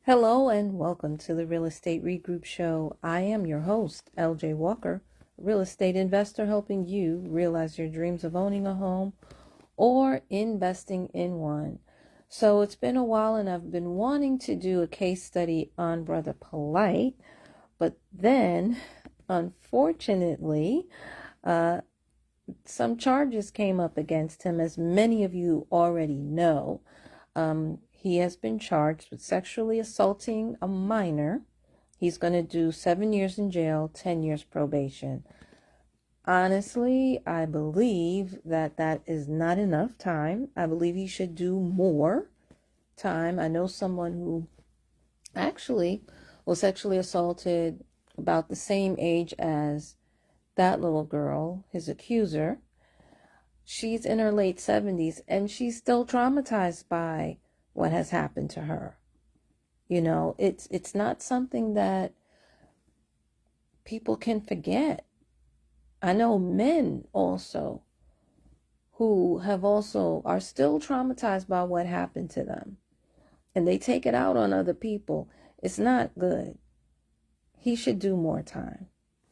Hello and welcome to the Real Estate Regroup Show. I am your host, LJ Walker, a real estate investor helping you realize your dreams of owning a home or investing in one. So it's been a while and I've been wanting to do a case study on Brother Polight, but then unfortunately, some charges came up against him, as many of you already know. He has been charged with sexually assaulting a minor. He's going to do 7 years in jail, 10 years probation. Honestly, I believe that that is not enough time. I believe he should do more time. I know someone who actually was sexually assaulted about the same age as that little girl, his accuser. She's in her late 70s and she's still traumatized by what has happened to her. You know, it's not something that people can forget. I know men also who are still traumatized by what happened to them, and they take it out on other people. It's not good. He should do more time.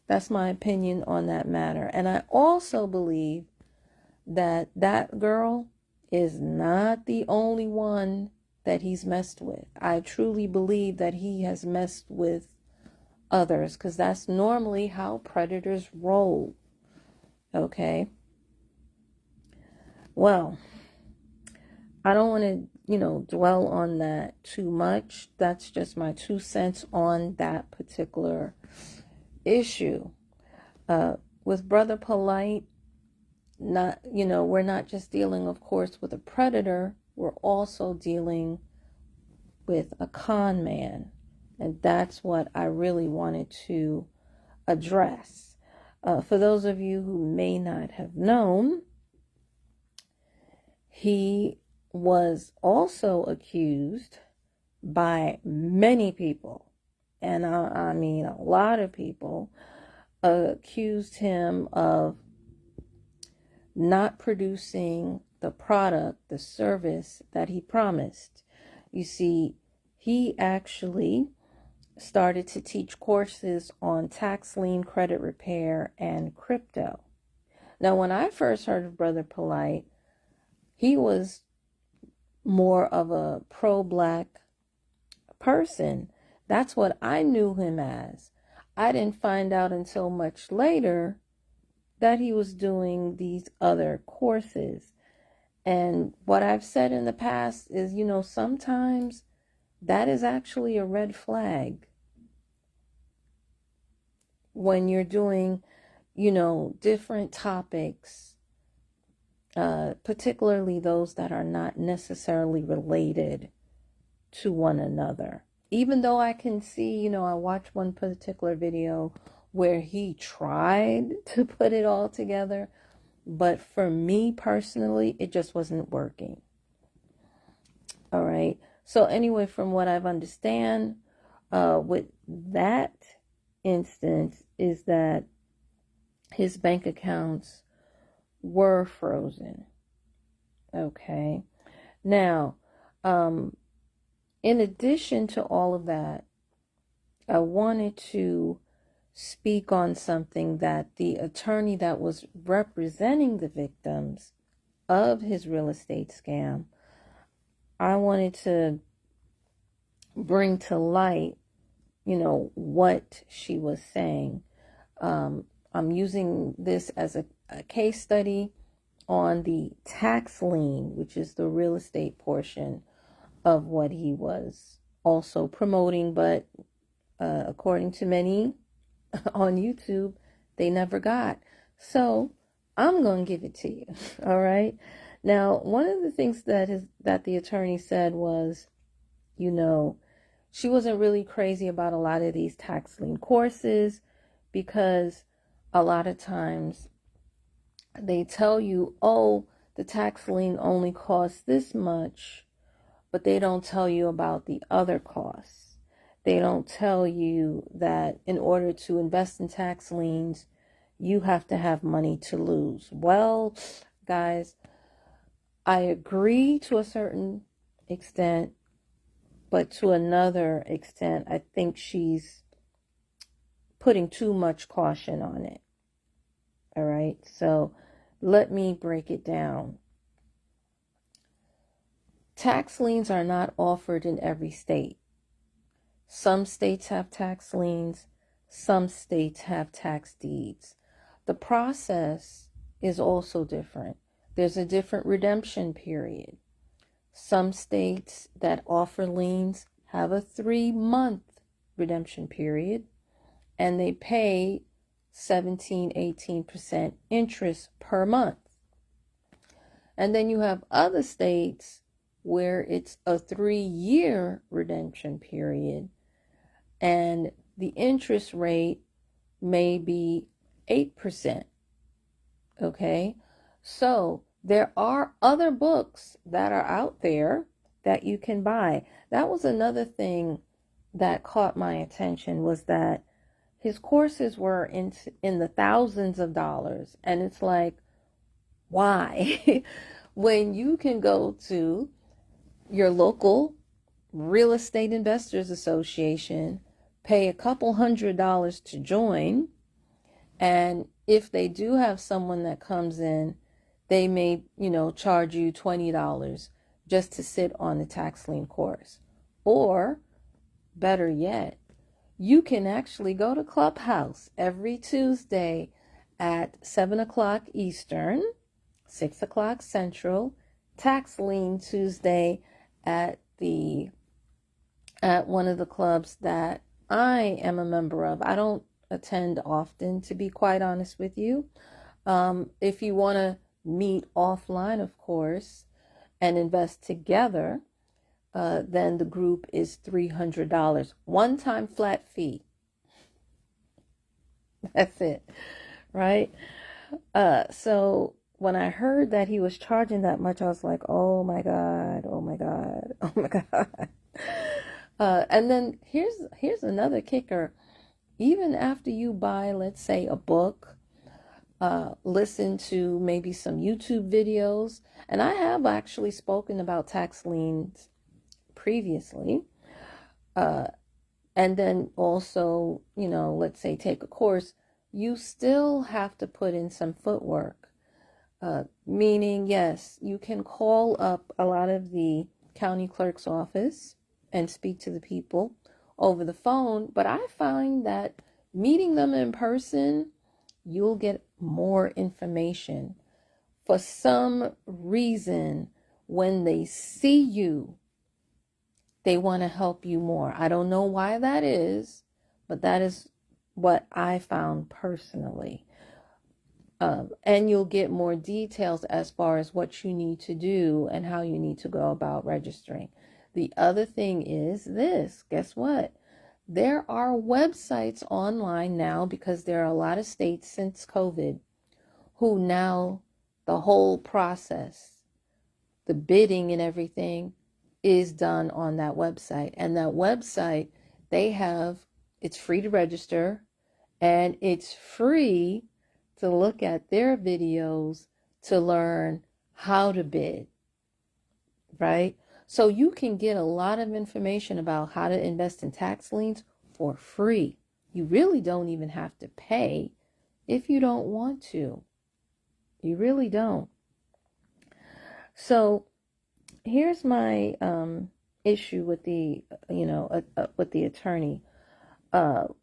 That's my opinion on that matter. And I also believe that that girl is not the only one that he's messed with. I truly believe that he has messed with others, because that's normally how predators roll. Okay? Well, I don't want to, dwell on that too much. That's just my 2 cents on that particular issue. With Brother Polight, we're not just dealing, of course, with a predator. We're also dealing with a con man. And that's what I really wanted to address. For those of you who may not have known, he was also accused by many people. And I mean, a lot of people accused him of not producing the product, the service that he promised. You see, he actually started to teach courses on tax lien credit repair and crypto. Now, when I first heard of Brother Polight, he was more of a pro-black person. That's what I knew him as. I didn't find out until much later that he was doing these other courses. And what I've said in the past is, sometimes that is actually a red flag when you're doing, different topics, particularly those that are not necessarily related to one another. Even though I can see, I watched one particular video where he tried to put it all together, but for me personally, it just wasn't working. All right. So anyway, from what I've understand, with that instance is that his bank accounts were frozen. Okay. Now, in addition to all of that, I wanted to speak on something that the attorney that was representing the victims of his real estate scam, I wanted to bring to light, what she was saying. I'm using this as a case study on the tax lien, which is the real estate portion of what he was also promoting, but according to many on YouTube, they never got. So I'm going to give it to you. All right. Now, one of the things that the attorney said was, she wasn't really crazy about a lot of these tax lien courses, because a lot of times they tell you, oh, the tax lien only costs this much, but they don't tell you about the other costs. They don't tell you that in order to invest in tax liens, you have to have money to lose. Well, guys, I agree to a certain extent, But to another extent, I think she's putting too much caution on it. All right, so let me break it down. Tax liens are not offered in every state. Some states have tax liens, some states have tax deeds. The process is also different. There's a different redemption period. Some states that offer liens have a 3-month redemption period, and they pay 17-18% interest per month. And then you have other states where it's a 3-year redemption period, and the interest rate may be 8%. Okay, so there are other books that are out there that you can buy. That was another thing that caught my attention, was that his courses were in the thousands of dollars. And it's like, why? When you can go to your local real estate investors association, pay a couple $100 to join, and if they do have someone that comes in, they may, charge you $20 just to sit on the tax lien course. Or better yet, you can actually go to Clubhouse every Tuesday at 7 o'clock Eastern, 6 o'clock Central, Tax Lien Tuesday at one of the clubs that I am a member of. I don't attend often, to be quite honest with you. If you want to meet offline, of course, and invest together, then the group is $300. One-time flat fee. That's it, right? So when I heard that he was charging that much, I was like, oh my God, oh my God, oh my God. And then here's another kicker. Even after you buy, let's say, a book, listen to maybe some YouTube videos, and I have actually spoken about tax liens previously, and then also, let's say take a course, you still have to put in some footwork, meaning, yes, you can call up a lot of the county clerk's office and speak to the people over the phone, but I find that meeting them in person, you'll get more information. For some reason, when they see you, they want to help you more. I don't know why that is, but that is what I found personally. And you'll get more details as far as what you need to do and how you need to go about registering. The other thing is this. Guess what? There are websites online now, because there are a lot of states since COVID who now the whole process, the bidding and everything is done on that website. And that website, it's free to register, and it's free to look at their videos to learn how to bid, right? So you can get a lot of information about how to invest in tax liens for free. You really don't even have to pay if you don't want to. You really don't. So here's my issue with the attorney. That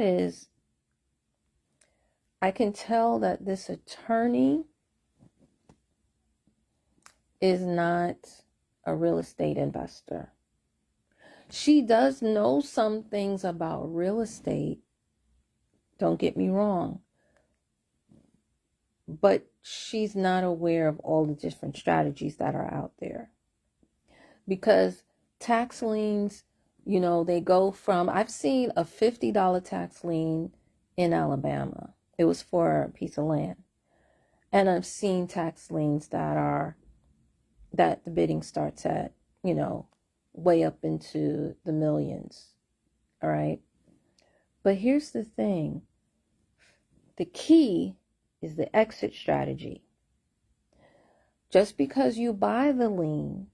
is, I can tell that this attorney is not a real estate investor. She does know some things about real estate, don't get me wrong, but she's not aware of all the different strategies that are out there. Because tax liens, they go from, I've seen a $50 tax lien in Alabama. It was for a piece of land. And I've seen tax liens that the bidding starts at, way up into the millions. All right. But here's the thing. The key is the exit strategy. Just because you buy the lien,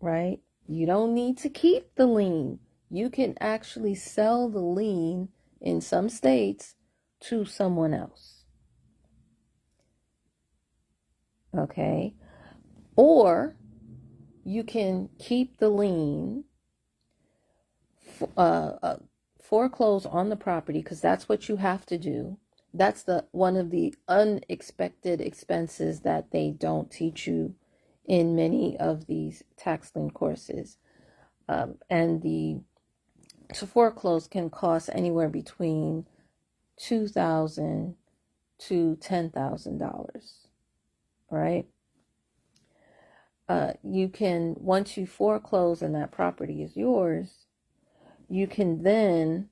right, You don't need to keep the lien. You can actually sell the lien in some states to someone else. Okay? Or you can keep the lien, foreclose on the property, because that's what you have to do. That's one of the unexpected expenses that they don't teach you in many of these tax lien courses. And to foreclose can cost anywhere between $2,000 to $10,000, right? You can, once you foreclose and that property is yours, you can then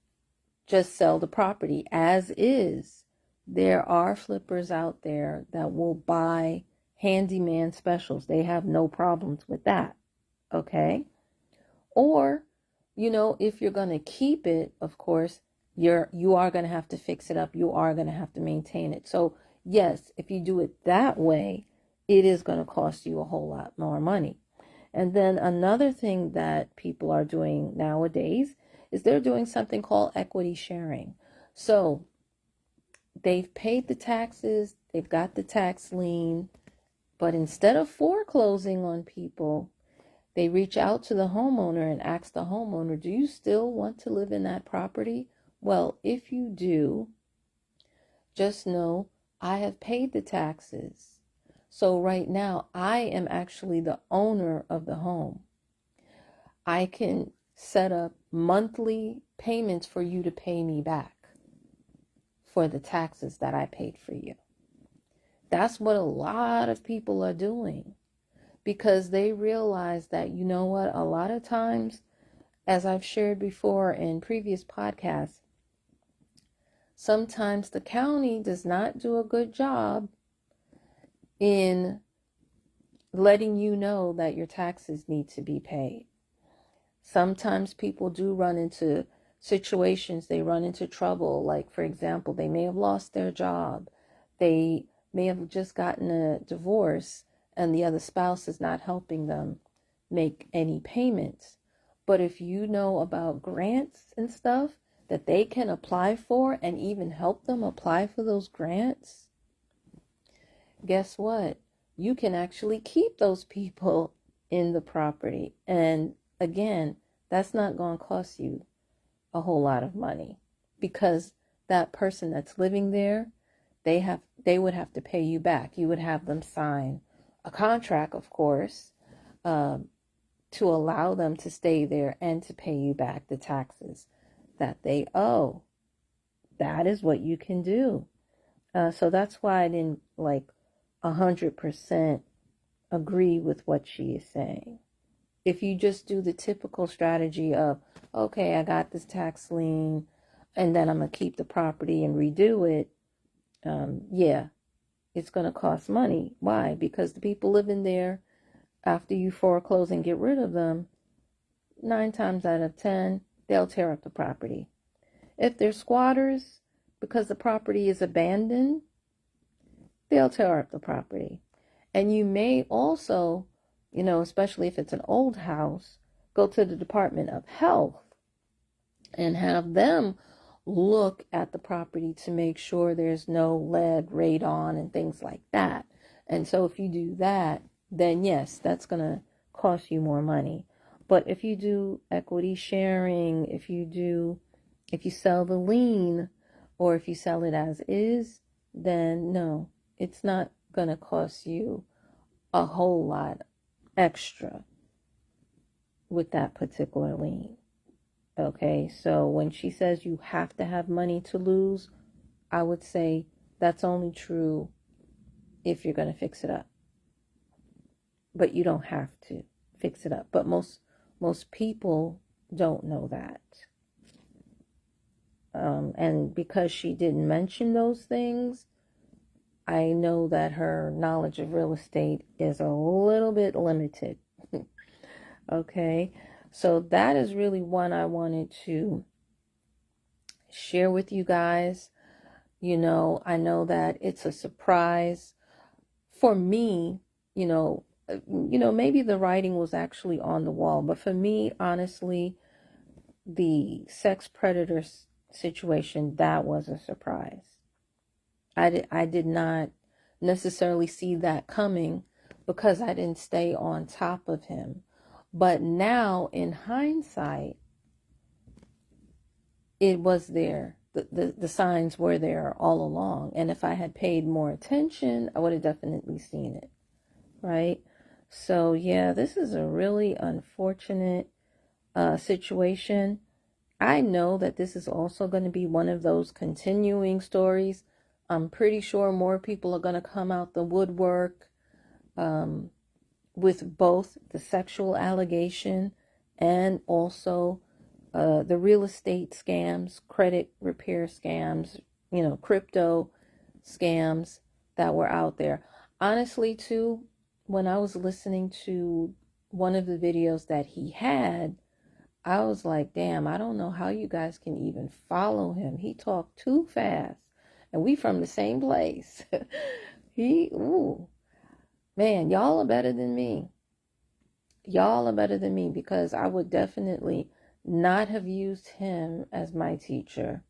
just sell the property as is. There are flippers out there that will buy handyman specials. They have no problems with that. Okay? Or, if you're going to keep it, of course, you are going to have to fix it up. You are going to have to maintain it. So, yes, if you do it that way, it is going to cost you a whole lot more money. And then another thing that people are doing nowadays is they're doing something called equity sharing. So they've paid the taxes, they've got the tax lien, but instead of foreclosing on people, they reach out to the homeowner and ask the homeowner, do you still want to live in that property? Well, if you do, just know I have paid the taxes. So right now, I am actually the owner of the home. I can set up monthly payments for you to pay me back for the taxes that I paid for you. That's what a lot of people are doing, because they realize that, you know what, a lot of times, as I've shared before in previous podcasts, sometimes the county does not do a good job in letting you know that your taxes need to be paid. Sometimes people do run into situations, they run into trouble. Like, for example, they may have lost their job. They may have just gotten a divorce and the other spouse is not helping them make any payments. But if you know about grants and stuff that they can apply for and even help them apply for those grants, guess what? You can actually keep those people in the property. And again, that's not going to cost you a whole lot of money, because that person that's living there, they would have to pay you back. You would have them sign a contract, of course, to allow them to stay there and to pay you back the taxes that they owe. That is what you can do. So that's why I didn't 100% agree with what she is saying. If you just do the typical strategy of, okay, I got this tax lien and then I'm going to keep the property and redo it, yeah, it's going to cost money. Why? Because the people living there, after you foreclose and get rid of them, 9 times out of 10, they'll tear up the property. If they're squatters, because the property is abandoned, they'll tear up the property. And you may also, especially if it's an old house, go to the Department of Health and have them look at the property to make sure there's no lead, radon, and things like that. And so if you do that, then yes, that's going to cost you more money. But if you do equity sharing, if you sell the lien, or if you sell it as is, then no, it's not going to cost you a whole lot extra with that particular lien. Okay, so when she says you have to have money to lose, I would say that's only true if you're going to fix it up. But you don't have to fix it up. But most people don't know that. And because she didn't mention those things, I know that her knowledge of real estate is a little bit limited. Okay, so that is really one I wanted to share with you guys. I know that it's a surprise for me. maybe the writing was actually on the wall. But for me, honestly, the sex predator situation, that was a surprise. I did not necessarily see that coming because I didn't stay on top of him. But now, in hindsight, it was there. The signs were there all along. And if I had paid more attention, I would have definitely seen it. Right? So, yeah, this is a really unfortunate situation. I know that this is also going to be one of those continuing stories. I'm pretty sure more people are going to come out the woodwork with both the sexual allegation and also the real estate scams, credit repair scams, crypto scams that were out there. Honestly, too, when I was listening to one of the videos that he had, I was like, damn, I don't know how you guys can even follow him. He talked too fast. And we from the same place. Man, y'all are better than me. Y'all are better than me because I would definitely not have used him as my teacher.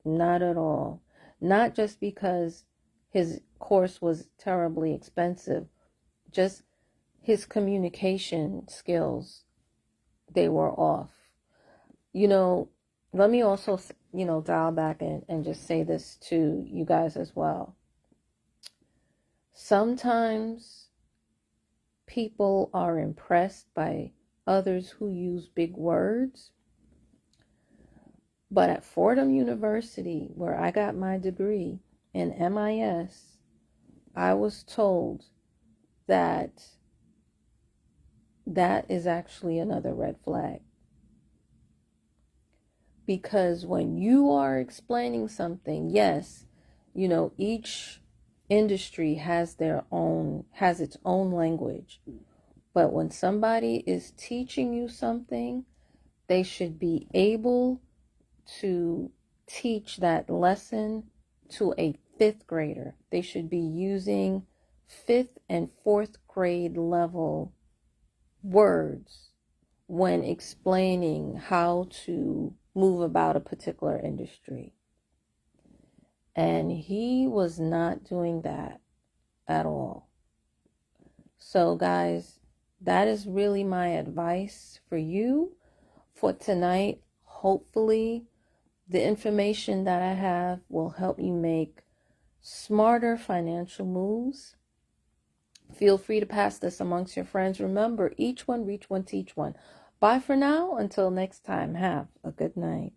Not at all. Not just because his course was terribly expensive, just his communication skills, they were off. Let me also, dial back and just say this to you guys as well. Sometimes people are impressed by others who use big words. But at Fordham University, where I got my degree in MIS, I was told that is actually another red flag. Because when you are explaining something, yes, each industry has its own language. But when somebody is teaching you something, they should be able to teach that lesson to a 5th grader. They should be using 5th and 4th grade level words when explaining how to move about a particular industry. And he was not doing that at all. So guys, that is really my advice for you for tonight. Hopefully the information that I have will help you make smarter financial moves. Feel free to pass this amongst your friends. Remember, each one reach one, teach one. Bye for now. Until next time, have a good night.